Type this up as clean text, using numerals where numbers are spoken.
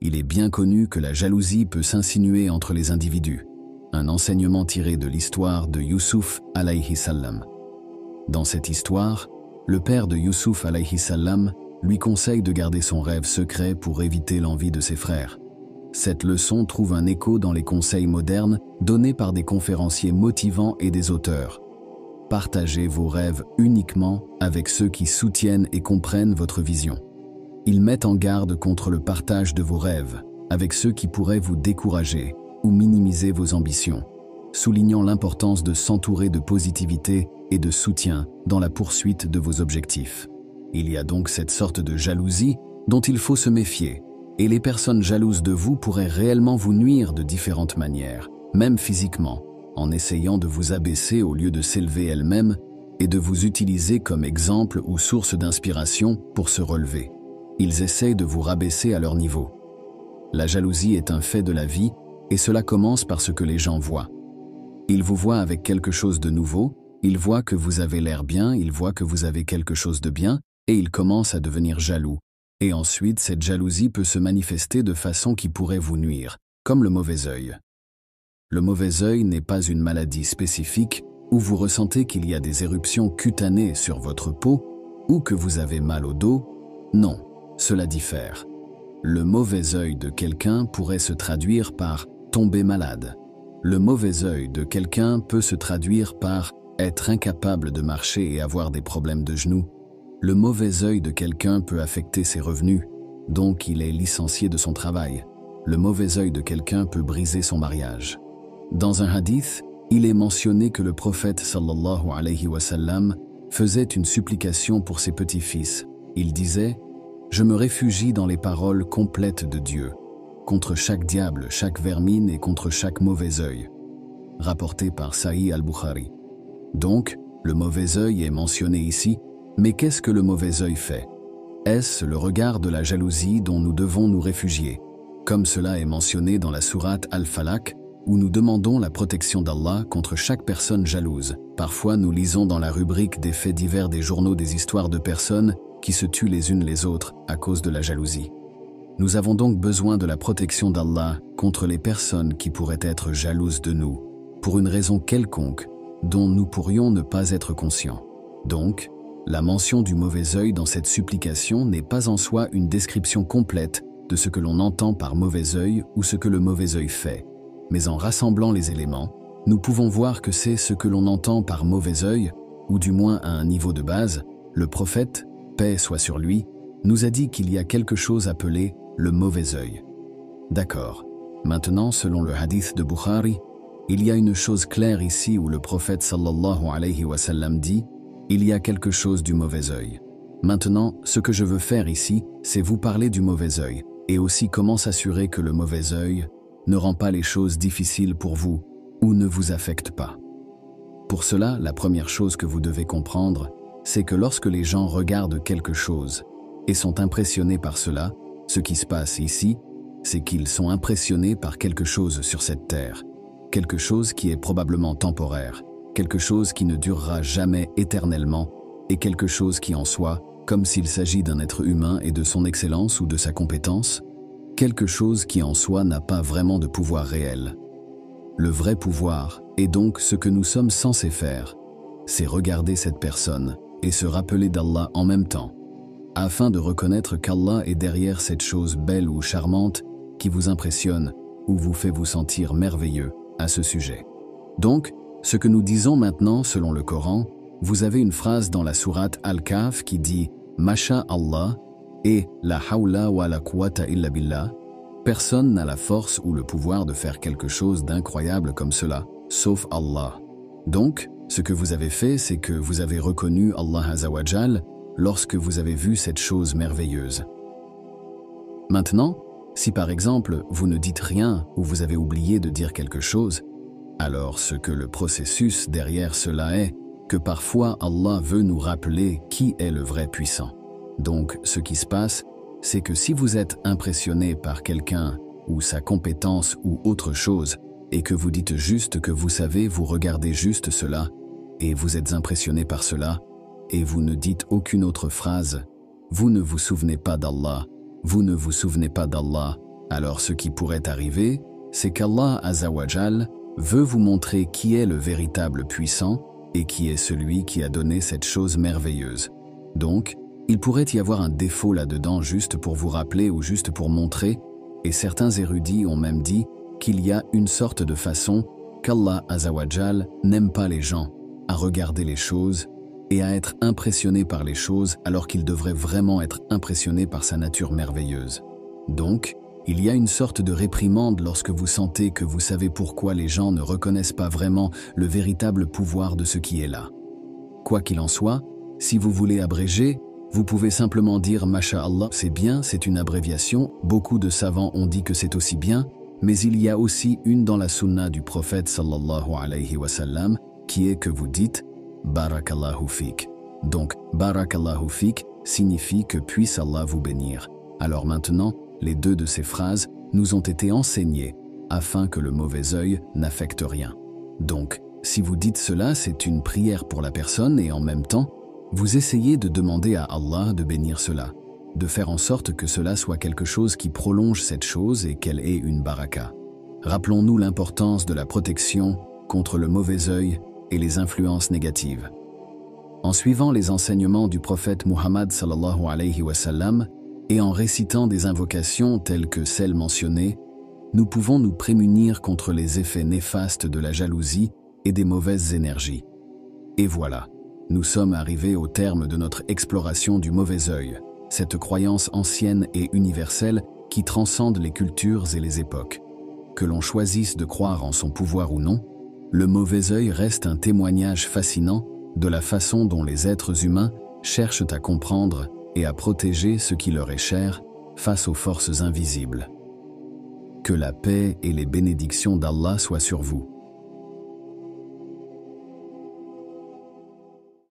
Il est bien connu que la jalousie peut s'insinuer entre les individus, un enseignement tiré de l'histoire de Youssouf alayhi salam. Dans cette histoire, le père de Youssouf alayhi salam lui conseille de garder son rêve secret pour éviter l'envie de ses frères. Cette leçon trouve un écho dans les conseils modernes donnés par des conférenciers motivants et des auteurs. Partagez vos rêves uniquement avec ceux qui soutiennent et comprennent votre vision. Ils mettent en garde contre le partage de vos rêves avec ceux qui pourraient vous décourager ou minimiser vos ambitions, soulignant l'importance de s'entourer de positivité et de soutien dans la poursuite de vos objectifs. Il y a donc cette sorte de jalousie dont il faut se méfier, et les personnes jalouses de vous pourraient réellement vous nuire de différentes manières, même physiquement, en essayant de vous abaisser au lieu de s'élever elles-mêmes et de vous utiliser comme exemple ou source d'inspiration pour se relever. Ils essayent de vous rabaisser à leur niveau. La jalousie est un fait de la vie et cela commence par ce que les gens voient. Ils vous voient avec quelque chose de nouveau, ils voient que vous avez l'air bien, ils voient que vous avez quelque chose de bien et ils commencent à devenir jaloux. Et ensuite, cette jalousie peut se manifester de façon qui pourrait vous nuire, comme le mauvais œil. Le mauvais œil n'est pas une maladie spécifique où vous ressentez qu'il y a des éruptions cutanées sur votre peau ou que vous avez mal au dos. Non, cela diffère. Le mauvais œil de quelqu'un pourrait se traduire par tomber malade. Le mauvais œil de quelqu'un peut se traduire par être incapable de marcher et avoir des problèmes de genoux. Le mauvais œil de quelqu'un peut affecter ses revenus, donc il est licencié de son travail. Le mauvais œil de quelqu'un peut briser son mariage. Dans un hadith, il est mentionné que le prophète sallallahu alayhi wa sallam faisait une supplication pour ses petits-fils. Il disait « Je me réfugie dans les paroles complètes de Dieu, contre chaque diable, chaque vermine et contre chaque mauvais œil. » Rapporté par Sahih al-Bukhari. Donc, le mauvais œil est mentionné ici, mais qu'est-ce que le mauvais œil fait? Est-ce le regard de la jalousie dont nous devons nous réfugier, comme cela est mentionné dans la sourate Al-Falaq, où nous demandons la protection d'Allah contre chaque personne jalouse. Parfois, nous lisons dans la rubrique des faits divers des journaux des histoires de personnes qui se tuent les unes les autres à cause de la jalousie. Nous avons donc besoin de la protection d'Allah contre les personnes qui pourraient être jalouses de nous, pour une raison quelconque dont nous pourrions ne pas être conscients. Donc, la mention du mauvais œil dans cette supplication n'est pas en soi une description complète de ce que l'on entend par mauvais œil ou ce que le mauvais œil fait. Mais en rassemblant les éléments, nous pouvons voir que c'est ce que l'on entend par mauvais œil, ou du moins à un niveau de base. Le prophète, paix soit sur lui, nous a dit qu'il y a quelque chose appelé le mauvais œil. D'accord. Maintenant, selon le hadith de Bukhari, il y a une chose claire ici où le prophète sallallahu alayhi wa sallam dit « Il y a quelque chose du mauvais œil ». Maintenant, ce que je veux faire ici, c'est vous parler du mauvais œil, et aussi comment s'assurer que le mauvais œil ne rend pas les choses difficiles pour vous ou ne vous affecte pas. Pour cela, la première chose que vous devez comprendre, c'est que lorsque les gens regardent quelque chose et sont impressionnés par cela, ce qui se passe ici, c'est qu'ils sont impressionnés par quelque chose sur cette terre, quelque chose qui est probablement temporaire, quelque chose qui ne durera jamais éternellement, et quelque chose qui en soi, comme s'il s'agit d'un être humain et de son excellence ou de sa compétence, quelque chose qui en soi n'a pas vraiment de pouvoir réel. Le vrai pouvoir, et donc ce que nous sommes censés faire, c'est regarder cette personne et se rappeler d'Allah en même temps, afin de reconnaître qu'Allah est derrière cette chose belle ou charmante qui vous impressionne ou vous fait vous sentir merveilleux à ce sujet. Donc, ce que nous disons maintenant selon le Coran, vous avez une phrase dans la sourate Al-Kahf qui dit « Masha Allah » et « La hawla wa la quwwata illa billah ». Personne n'a la force ou le pouvoir de faire quelque chose d'incroyable comme cela, sauf Allah. Donc, ce que vous avez fait, c'est que vous avez reconnu Allah Azza wa Jal lorsque vous avez vu cette chose merveilleuse. Maintenant, si par exemple vous ne dites rien ou vous avez oublié de dire quelque chose, alors ce que le processus derrière cela est que parfois Allah veut nous rappeler qui est le vrai puissant. Donc ce qui se passe, c'est que si vous êtes impressionné par quelqu'un ou sa compétence ou autre chose et que vous dites juste que vous savez, vous regardez juste cela et vous êtes impressionné par cela et vous ne dites aucune autre phrase, vous ne vous souvenez pas d'Allah, vous ne vous souvenez pas d'Allah, Alors ce qui pourrait arriver, c'est qu'Allah Azzawajal veut vous montrer qui est le véritable puissant et qui est celui qui a donné cette chose merveilleuse. Donc, il pourrait y avoir un défaut là-dedans juste pour vous rappeler ou juste pour montrer, et certains érudits ont même dit qu'il y a une sorte de façon qu'Allah Azzawajal n'aime pas les gens à regarder les choses et à être impressionné par les choses alors qu'il devrait vraiment être impressionné par sa nature merveilleuse. Donc, il y a une sorte de réprimande lorsque vous sentez que vous savez pourquoi les gens ne reconnaissent pas vraiment le véritable pouvoir de ce qui est là. Quoi qu'il en soit, si vous voulez abréger, vous pouvez simplement dire « Masha'Allah », c'est bien, c'est une abréviation, beaucoup de savants ont dit que c'est aussi bien, mais il y a aussi une dans la sunna du prophète sallallahu alayhi wa sallam qui est que vous dites « Barakallahu fik ». Donc « Barakallahu fik » signifie que puisse Allah vous bénir. Alors maintenant, les deux de ces phrases nous ont été enseignées afin que le mauvais œil n'affecte rien. Donc, si vous dites cela, c'est une prière pour la personne et en même temps, vous essayez de demander à Allah de bénir cela, de faire en sorte que cela soit quelque chose qui prolonge cette chose et qu'elle ait une baraka. Rappelons-nous l'importance de la protection contre le mauvais œil et les influences négatives. En suivant les enseignements du prophète Muhammad sallallahu alayhi wa sallam et en récitant des invocations telles que celles mentionnées, nous pouvons nous prémunir contre les effets néfastes de la jalousie et des mauvaises énergies. Et voilà, nous sommes arrivés au terme de notre exploration du mauvais œil, cette croyance ancienne et universelle qui transcende les cultures et les époques. Que l'on choisisse de croire en son pouvoir ou non, le mauvais œil reste un témoignage fascinant de la façon dont les êtres humains cherchent à comprendre et à protéger ce qui leur est cher face aux forces invisibles. Que la paix et les bénédictions d'Allah soient sur vous.